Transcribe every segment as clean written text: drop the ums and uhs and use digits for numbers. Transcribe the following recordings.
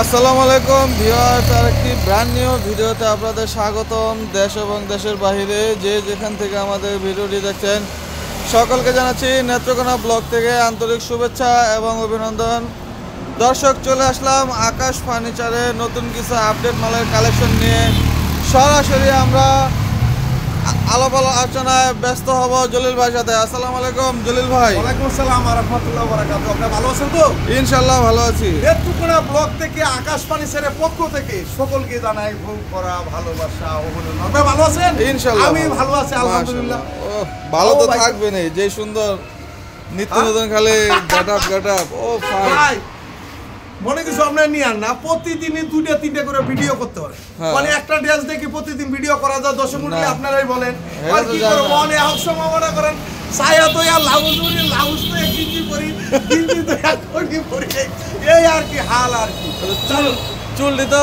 আসসালামু আলাইকুম ভিউয়ার্স, আরেকটি ব্র্যান্ড নিউ ভিডিওতে আপনাদের স্বাগতম। দেশ এবং দেশের বাইরে যে যেখান থেকে আমাদের ভিডিওটি দেখছেন সকলকে জানাচ্ছি নেত্রকোনা ব্লগ থেকে আন্তরিক শুভেচ্ছা এবং অভিনন্দন। দর্শক, চলে আসলাম আকাশ ফার্নিচারে নতুন কিছু আপডেট মালের কালেকশন নিয়ে। সরাসরি আমরা আলাপ আলোচনায় ব্যস্ত হব জলিল ভাইয়ের সাথে। আসসালামু আলাইকুম জলিল ভাই। ওয়ালাইকুম আসসালাম ওয়া রাহমাতুল্লাহি ওয়া বারাকাতুহু। আপনি ভালো আছেন তো? ইনশাআল্লাহ ভালো আছি। নেত্রকোনা ব্লগ থেকে আকাশ ফার্নিচারের পক্ষ থেকে সকলকে জানাই ভোগ করা ভালোবাসা ও অভিনন্দন। আপনি ভালো আছেন? ইনশাআল্লাহ আমি ভালো আছি আলহামদুলিল্লাহ। ভালো তো থাকবেনই, যে সুন্দর নিত্য নতুন খালি গেটআপ ও ভাই মনে কিছু আপনার নিয়ে আন না, প্রতিদিনই দুইটা তিনটা করে ভিডিও করতে হয়। মানে একটা ড্রেস দেখি প্রতিদিন ভিডিও করা যায়, দর্শক মণ্ডলী আপনারাই বলেন আর কি করব। মনে এক সময় মনে করেন ছায়া তো আর লাউজ তো এক গিঞ্জি পরি, গিঞ্জি তো এক কোটি পরি, এই আর কি হাল আর কি। চুলটি তো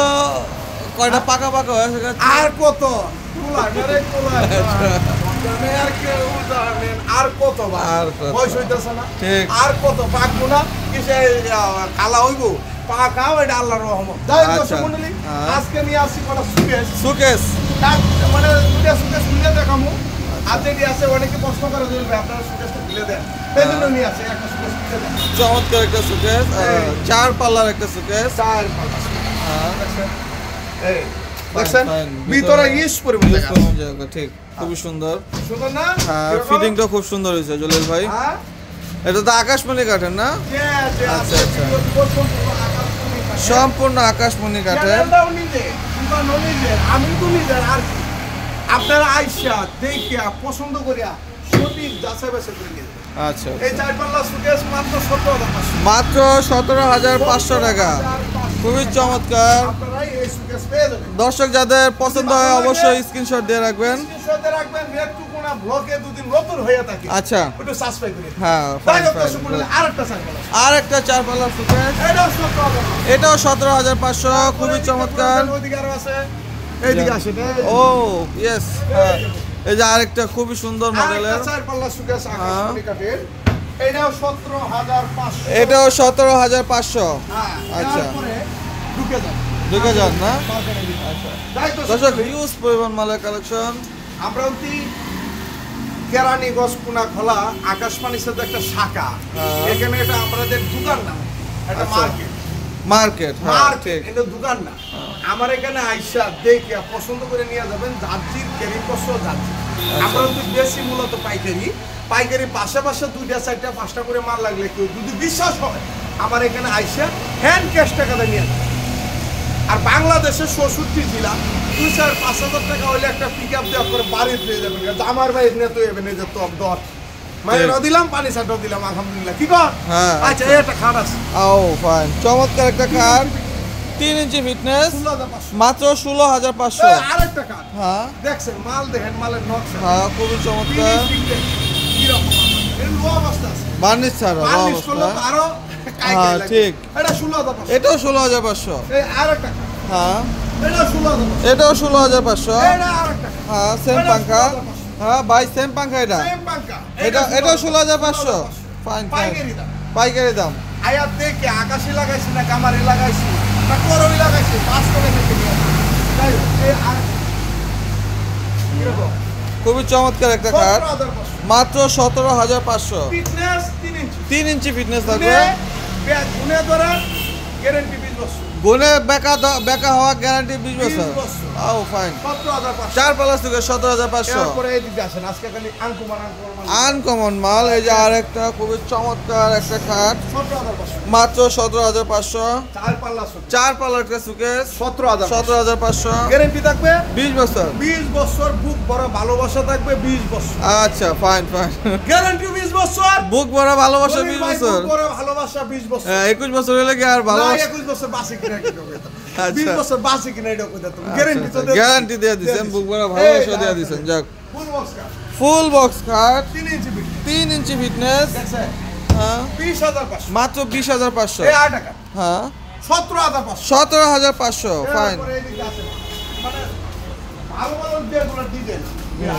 কয়টা পাকা হয়ে গেছে। আর কত আর কত বয়স হইতেছে না, আর কত পাকবো না কিসে কালা হইব পাকাও, এটা আল্লাহর রহমত। আজকে নিয়ে আসছি কটা সুকেস, মানে দুটা সুকেস মিলে দেখামু। আর যেটি আছে অনেকে প্রশ্ন করে দিলেন আপনারা সুকেসটা খুলে দেন, এই জন্য নিয়ে আসছি একটা সুকেস খুলে দেন। চমৎকার একটা সুকেস, 4 পাল্লার একটা সুকেস, 4 পাল্লা। এই দেখছেন ভিতরে ইস পরিমাণ জায়গা, ঠিক খুব সুন্দর সুন্দর না? হ্যাঁ, ফিটিংটা খুব সুন্দর হয়েছে জলিল ভাই। এটা তো আকাশমণি কাঠের না? আচ্ছা আচ্ছা, সম্পূর্ণ আকাশমণি কাঠের। আমি তো নিজের আর কি আপনারা আইসা দেখিয়া পছন্দ করিয়া সঠিক যাচাই বাছাই করে নিয়ে যাবেন। আচ্ছা, এই 4 পাল্লা সুকেস মাত্র 17,500, মাত্র 17,500 টাকা। খুবই চমৎকার। দর্শক যাদের পছন্দ হয় অবশ্যই স্ক্রিনশট দিয়ে রাখবেন। নেত্রকোনা ব্লগে দুদিন নতুন হয়ে থাকে। আচ্ছা, একটু সাবস্ক্রাইব করে হ্যাঁ, আরেকটা 4 পাল্লার সুকেস, এটাও 17,500। খুবই চমৎকার। এইদিকে আসে ও ইয়েস, এই যে আরেকটা খুবই সুন্দর মডেলের 4 পাল্লা সুকেস আকাশমণি কাঠের, এটাও 17,500। এটাও 17,500। আচ্ছা, ঢুকে যান না? দর্শক, হিউজ পরিমাণ মালের কালেকশন। আমরা কেরানীগঞ্জ পুনা খোলা আকাশ ফার্নিচারের একটা শাখা, এখানে এটা আমাদের দোকান না, এটা মার্কেট। ঠিক, এটা দোকান না। আমার এখানে আইসা দেখে পছন্দ করে নিয়ে যাবেন। জার্জির ক্যারি করছো জার্জি, আমরা বেশি মূলত পাইকারি পাশে 2টা 4টা 5টা করে মাল লাগলে কেউ যদি বিশ্বাস হয় আমার এখানে আইসা হ্যান্ড ক্যাশ টাকাটা নিয়ে যাবে। আর বাংলাদেশের 64 জেলা 2-4-5,000 টাকা হইলে একটা পিক আপ দেওয়া করে বাড়ি পেয়ে যাবেন। আমার ভাই নিয়ে তো এবেন, এই যে টপ দর মায়েরও দিলাম, পানি ছাটাও দিলাম, আলহামদুলিল্লাহ। কি কর? আচ্ছা, এই একটা খাট আছে। ও ফাইন, চমৎকার একটা খাট, 3 ইঞ্চি ফিটনেস, মাত্র 16,500। আরেকটা খাট, হ্যাঁ দেখছেন মাল, দেখেন মালের নকশা, হ্যাঁ খুবই চমৎকার। বার্নিশ ছাড়া আরো হ্যাঁ ঠিক, এটা 16,500। এটাও 16,500। এই আরেকটা খাট, হ্যাঁ এটা 16,500। এটাও 16,500। এটা আরেকটা খাট, হ্যাঁ সেম পাঙ্খা, হ্যাঁ ভাই সেম পাঙ্খা। সেম পাঙ্খা, এটাও 16,500। ফাইন, পাইকারি দাম। আয়াত দেখে আকাশি লাগাইছি না কামারি লাগাইছি না করবি লাগাইছি, বাস্তবে দেখে নিয়ে তাই কিরকম খুবই চমৎকার একটা খাট, মাত্র 17,500। ফিটনেস 3 ইঞ্চি ফিটনেস থাকবে। গুনে ধরে গ্যারান্টি 20 বছর, গুনে বেকা হওয়া গ্যারান্টি 20 বছর। ও ফাইন, 17,500। 4 পাল্লাস থেকে 17,500। এরপরে এই দিকে আসেন, আজকে খালি আনকমন মাল। এই যে আরেকটা খুবই চমৎকার একটা খাট, 17,500, মাত্র 17,500। 4 পাল্লা 4 পাল্লার একটা সুকেস, 17,500। 17,500। গ্যারান্টি থাকবে 20 বছর। 20 বছর বুক ভরা ভালোবাসা থাকবে 20 বছর। আচ্ছা ফাইন, গ্যারান্টি 20 বছর, বুক ভরা ভালোবাসা 20 বছর। বুক ভরা ভালোবাসা 20 বছর। 21 বছর হলে কি আর ভালোবাসা? 21 বছর বাসি কিনা কি হবে? 20 বছর বাসি কিনা এটা কইতা তুমি গ্যারান্টি তো গ্যারান্টি দিয়ে দিবেন, বুক ভরা ভালোবাসা দিয়ে দিবেন। যাক, full box cut, full box খাট, 3 ইঞ্চি ফিটনেস, হ্যাঁ 20,500। মাত্র 20,500। এই 8 টাকা, হ্যাঁ 17,500। 17,500। ফাইন। মানে ভালো ভালো যেগুলো ডিজাইন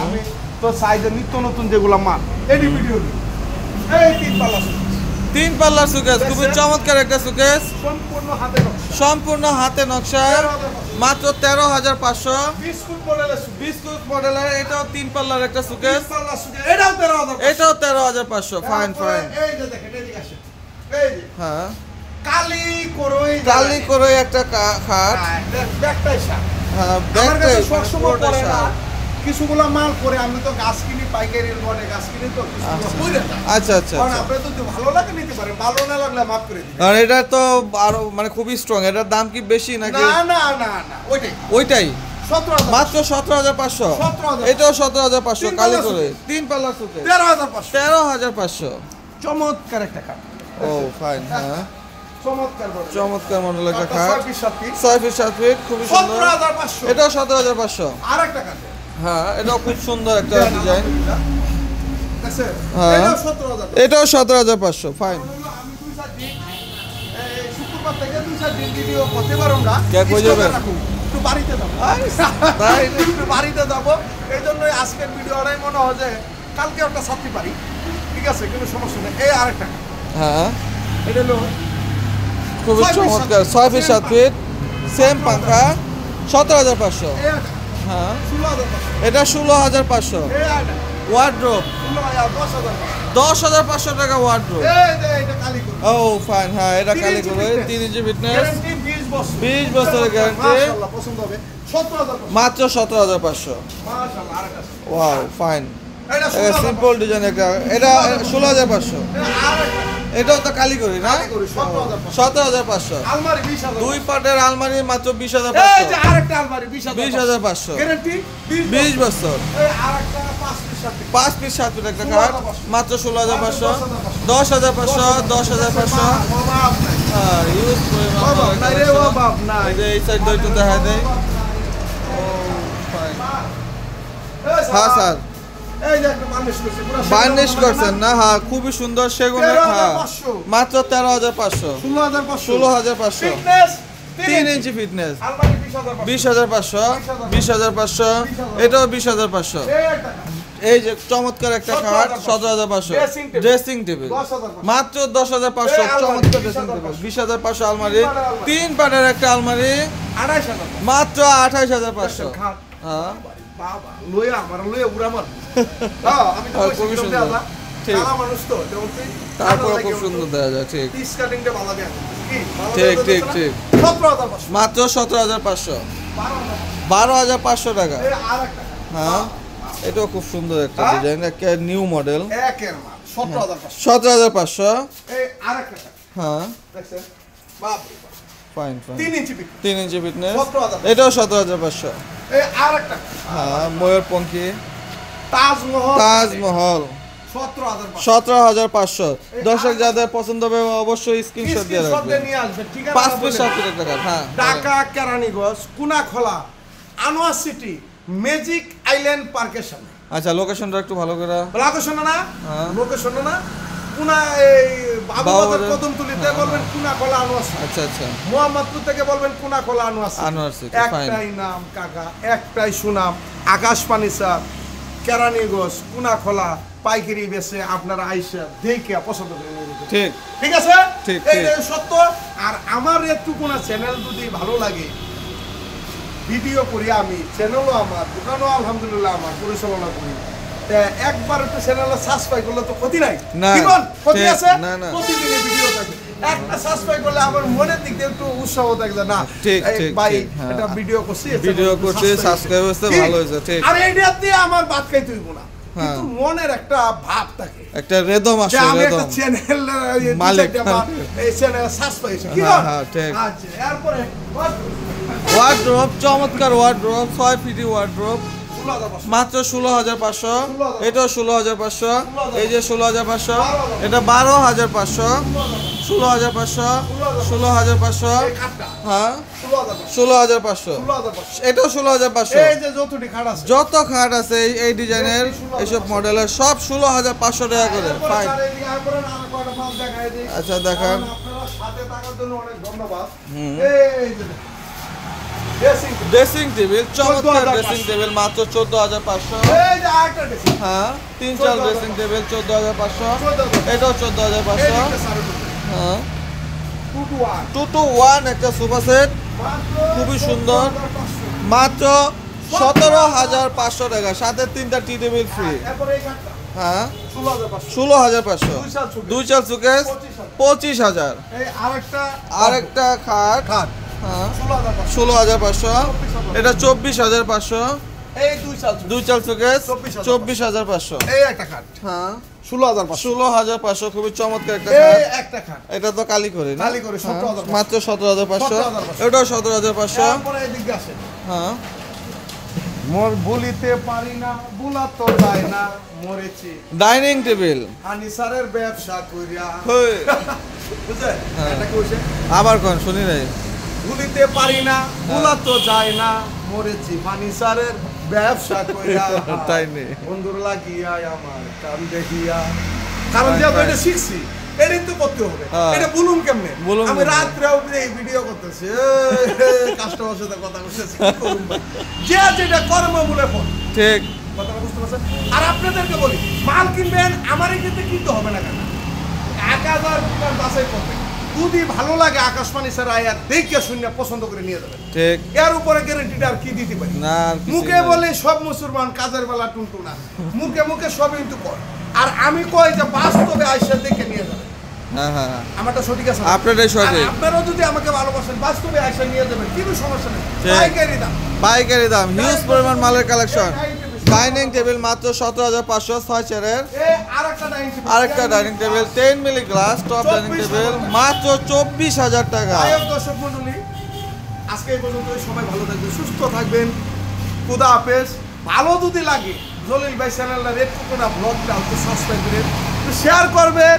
আমি তো সাইজে নিত্য নতুন যেগুলো মাল এডি ভিডিও এই 3 পাল্লা 3 পাল্লার সুকেস, খুবই চমৎকার একটা সুকেস, সম্পূর্ণ হাতে নকশা। সম্পূর্ণ হাতে নকশা, 13,500 মাত্র 13,500। বিস্কুট মডেলের বিস্কুট মডেলের, এটাও 3 পাল্লার একটা সুকেস, পাল্লা সুকেস, এটাও 13,500। এটাও 13,500। Fine fine. এই যে দেখেন, এদিকে আসেন, এই যে হ্যাঁ, কালি করই, কালি করে একটা খাট। ব্যাগটাই শাক। হ্যাঁ, আমার ব্যাগটাই কাছে সবসময় পুরোটা পড়ে না, শাক। কিছুগুলো মাল করে আমি তো গাছ কিনি, পাইকারির ঘরে গাছ কিনি, তো কিছুগুলো পড়ে যায়। আচ্ছা আচ্ছা কারণ আচ্ছা। আপনার যদি ভালো লাগে নিতে পারেন, ভালো না লাগলে মাফ করে দিবেন। আর এটা তো আরো মানে খুবই স্ট্রং, এটার দাম কি বেশি নাকি? না না না না, ওইটাই ওইটাই 17,000, মাত্র 17,500। 17,000, এটাও 17,500 তিন কালি পাল্লা করে, সুকেস। 3 পাল্লা সুকেস, 13,500। 13,500। চমৎকার একটা খাট। ও ফাইন। হ্যাঁ, চমৎকার বড়। চমৎকার মডেল একটা একটা খাট, 6 পিস 7 পিস, 6 ফিট 7 ফিট, খুবই সুন্দর। 17,500। এটাও 17,500। আরেকটা খাট। হ্যাঁ, এটাও খুব সুন্দর একটা ডিজাইন। দেখছেন? হ্যাঁ। এটাও 17,000। এটাও 17,500। ফাইন। আমি 2-4 দিন, এই শুক্রবার থেকে 2-4 দিন ভিডিও করতে পারো না। কে কই যাবে? একটু বাড়িতে যাবো। তাই? একটু বাড়িতে যাবো, এই জন্যই আজকের ভিডিওটাই মনে হয় যে কালকে একটা ছাড়তে পারি, ঠিক আছে, কোনো সমস্যা নেই। এই আরেকটা খাট। হ্যাঁ, এটা হলো খুবই 6 ফিট চমৎকার, 7 6 ফিট 7 ফিট, সেম পাঙ্খা, 17,500। এই আরেকটা, হ্যাঁ, 16,500। এটা 16,500। এই আরেকটা, ওয়ার্ড্রোপ 16,000, 10,000। 10,500 টাকা ওয়ার্ড্রোপ। এই যে এটা কালি করে। ও ফাইন। হ্যাঁ, এটা 3 কালি ইঞ্চি করে, fitness। 3 ইঞ্চি ফিটনেস, গ্যারান্টি 20 বছর। 20 বছরের গ্যারান্টি, মাশাআল্লাহ, পছন্দ হবে। 17,000। মাত্র 17,500। মাশাআল্লাহ, আরেকটা। Wow fine. এটা এটা 16,000। সিম্পল ডিজাইন একটা, এটা 16,500। আরেকটা। এটাও তো কালি করি না? কারিগরি, 17,500। 17,500। আলমারি 20,000। দুই পাটের আলমারি মাত্র এই যে 20,500। আরেকটা আলমারি 20,000। 20,500। গ্যারান্টি 20 বছর। এই আরেকটা 5 পিস 7 পিস। 5 পিস 7 পিস একটা কাঠ, মাত্র 16,500। 10,500, 10,500। অভাব নাই। আর ইউজ পরিমাণ অভাব নাই রে, অভাব নাই। এই যে এই সাইড দিয়ে একটু দেখা দেয়। ও ফাইন। এই হ্যাঁ স্যার, এই যে একটা বার্নিশ করছে, পুরো বার্নিশ করছেন না? হ্যাঁ, খুবই সুন্দর সেগুনের। হ্যাঁ, 13,500। মাত্র 13,500। 16,500। 16,500। ফিটনেস 3 ইঞ্চি ফিটনেস, আলমারি 20,000। 20,500। 20,500। এটাও 20,500। এই একটা এই যে চমৎকার একটা খাট, 17,500। Dressing table। Dressing table 10,500। মাত্র 10,500। এই আলমারি, চমৎকার ড্রেসিং 20,500। টেবিল, 20,500 আলমারি, তিন পাটের আলমারি। 3 পাটের একটা আলমারি, 2,500। মাত্র 28,500। খাট। হ্যাঁ, বাবা, লইয়া আমার লইয়া উড়া মার। হ্যাঁ, আমি তো আর কইছি খুবই কিরম সুন্দর। দেয়া আল্লাহ। ঠিক। কালা মানুষ তো, যেমন তুই, তারপরে কালো খুব লাগে সুন্দর ওর তো। দেওয়া যায়। ঠিক পিস কাটিংটা ভালো দেয়া যায়। কি? ভালো ঠিক, দেয়া ঠিক, যাচ্ছে না? ঠিক। 17,500। মাত্র 17,500। 12,000। 12,500 টাকা। এই আরেকটা। হ্যাঁ, এটাও খুব সুন্দর একটা হ্যাঁ? ডিজাইন, একটা নিউ মডেল। একের মাল, 17,500। 17,500। এই আরেকটা। হ্যাঁ, দেখছেন? বাপ রে বাপ। Fine fine. 3 ইঞ্চি পিস। 3 ইঞ্চি ফিটনেস, 17,000। এটাও 17,500। এই আরেকটা। হ্যাঁ, ময়ূরপঙ্খী, তাজমহল। তাজমহল, 17,500। 17,500। দর্শক যাদের পছন্দ হবে অবশ্যই স্ক্রিনশট দিয়ে স্ক্রিনশট দিয়ে রাখবেন। নিয়ে আসবেন, ঠিক আছে? 5 পিস 7 টাকা কাঠ। হ্যাঁ, Dhaka Keraniganj Kunakhola Anwar city magic island পার্কের সামনে। আচ্ছা, লোকেশনটা একটু ভালো করে। লোকেশন না, হ্যাঁ। লোকেশন না, কুনা এই বাবুবাজার বাবুবাজার। কদমতলিতে হ্যাঁ, বলবেন কুনাখলা আনোয়ার সিটি। আচ্ছা আচ্ছা, মোহাম্মদপুর থেকে বলবেন Kunakhola Anwar city. Anwar city, fine. একটাই নাম কাকা, একটাই সুনাম, আকাশ ফার্নিচার, কেরানীগঞ্জ কুনাখলা পাইকারি বেচে আপনারা আইসা দেখে পছন্দ করে নিয়ে যেতে। ঠিক ঠিক আছে? ঠিক, এইটাই ঠিক। সত্য। আর আমার একটু কোন চ্যানেল যদি ভালো লাগে, ভিডিও করি আমি, চ্যানেলও আমার, দোকানও আলহামদুলিল্লাহ আমার, পরিচালনা করি। তা একবার একটু চ্যানেলে সাবস্ক্রাইব করলে তো ক্ষতি নাই। না, কি বল? ক্ষতি ঠিক, আছে? না, না। প্রতিদিনের ভিডিও থাকে। একটা সাবস্ক্রাইব করলে আমার মনের দিক দিয়ে একটু উৎসাহ থাকে যে না, ঠিক, এই ঠিক, ভাই ঠিক, হ্যাঁ। এটা ভিডিও করছি, ভিডিও করছি, সাবস্ক্রাইব হচ্ছে, ঠিক? ভালো হয়েছে, ঠিক। আর এইটা দিয়ে আমার ভাত খাইতে হইব না, হ্যাঁ। কিন্তু মনের একটা ভাব থাকে একটা রেদম যে আসে, আমি একটা রেদম। চ্যানেল মালিক। এই চ্যানেল সাবস্ক্রাইব কি হ্যাঁ, বল? হ্যাঁ, ঠিক। আচ্ছা, এরপরে ওয়ার্ড্রোব, চমৎকার ওয়ার্ড্রোব, 6 ফিটি ওয়ার্ড্রোব, 16,500 মাত্র 16,500। 16,500 এটাও 16,500। এই যে 16,500, এটা 12,500। 16,500, 16,500। এই কাটটা হ্যাঁ, 16,500 16,500। 16,500 এটাও 16,500। এই যে যতটি খাট আছে যত খাট আছে এই ডিজাইনের, এইসব মডেলের সব 16,500 টাকা করে। এরপরে ফাইন। স্যার এই আর পরে আর কয়টা মাল দেখাই দিই। আচ্ছা, দেখান। কারণ আপনারা সাথে থাকার জন্য অনেক ধন্যবাদ। হুম। এই যে ড্রেসিং ড্রেসিং টেবিল, চমৎকার 14,500 ড্রেসিং টেবিল, মাত্র 14,500। এই যে আরেকটা ড্রেসিং হ্যাঁ, 3-4 ড্রেসিং টেবিল, 14,500। 14,500 এটাও এই 14,500। দিকটা স্যার একটু। হ্যাঁ, 2-to-1 একটা সোফা সেট, খুবই সুন্দর, মাত্র 17,500 টাকা, সাথে 3টা টি টেবিল ফ্রি। হ্যাঁ 16,500, 2 চাল সুকেস 25,000, আরেকটা খাট হ্যাঁ 16,500, এটা 24,500, এই 2 চাল সুকেস 24,500, এই একটা খাট হ্যাঁ 16,500, 16,500, খুবই চমৎকার একটা এই খাট। একটা খাট এটা তো কালি করে না, কালি করে, হ্যাঁ, 17,500, মাত্র 17,500, 17,500, এটাও 17,500, তারপরে এদিকে আসেন। হ্যাঁ মোর বলিতে পারি না, বুলা তো যায় না, মরেছি ডাইনিং টেবিল, ফার্নিচারের ব্যবসা কইরা। হই বুঝছেন হ্যাঁ। এটা কইছে আবার কোন শুনি নাই, ভুলিতে পারি না, বুলা তো যায় না, মরেছি ফার্নিচারের ব্যবসা কইরা। তাই নেই, বন্ধুর লাগিয়া আমার কাম দেখিয়া, কারণ যে এটা শিখছি এটাই তো করতে হবে, হ্যাঁ। এটা বলুন কেমনে। বলুন আমি কেমনে? রাত্রেও এই ভিডিও করতেছি, কাস্টমার সাথে কথা বলতেছি, কি করুন ভাই? যে যেটা কর্ম মূলে ফল, ঠিক কথাটা বুঝতে পারছেন? আর আপনাদেরকে বলি, মাল কিনবেন আমার এখানে কিনতে হবে না কেন, 1000 দোকান বাছাই করবেন, যদি ভালো লাগে আকাশবাণী স্যার আয়ার দেখে শুনে পছন্দ করে নিয়ে যাবেন। ঠিক এর উপরে গ্যারান্টিটা আর কি দিতে পারি? না আর কিছুই মুখে নাই। বলে সব মুসলমান কাজের বেলা টুনটুনা, মুখে মুখে সবই কিন্তু কয়, আর আমি কই যে বাস্তবে আইসা দেখে নিয়ে যাবেন। হ্যাঁ হ্যাঁ হ্যাঁ। আমারটা সঠিক আছে না? আপনারটাই সঠিক। আর আপনারাও যদি আমাকে ভালোবাসেন বাস্তবে আইসা নিয়ে যাবেন, কোনো সমস্যা নেই, ঠিক। পাইকারি দাম। পাইকারি দাম, হিউজ পরিমাণ মালের কালেকশন। ডাইনিং টেবিল মাত্র 17,500, 6 চেয়ারের, এই আরেকটা ডাইনিং টেবিল, আরেকটা dining table 10 milli glass top dining table মাত্র 24,000 টাকা। আয়োগ দর্শক মণ্ডলী, আজকে এই পর্যন্ত, সবাই ভালো থাকবেন, সুস্থ থাকবেন, খুদা হাফেজ। ভালো যদি লাগে জলিল ভাই চ্যানেলটা রেড কোকোনা ব্লগটা একটু সাবস্ক্রাইব করে একটু শেয়ার করবেন।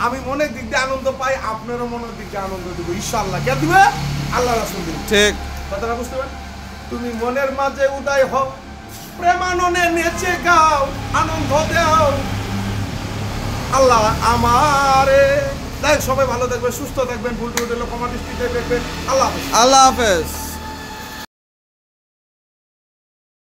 আমি মনের দিক দিয়ে আনন্দ পাই, আপনারও মনের দিক দিয়ে আনন্দ দেবো ইনশাআল্লাহ। কে দিবে? আল্লাহ রাসূল দিবে। ঠিক কথাটা বুঝতে পারেন? তুমি মনের মাঝে উদয় হও, প্রেমাননে নেচে গাও, আনন্দ দাও আল্লাহ আমারে। তাই সবাই ভালো থাকবেন, সুস্থ থাকবেন, ভুল টুল হলে কমেন্ট দেখবেন। আল্লাহ হাফেজ। আল্লাহ হাফেজ।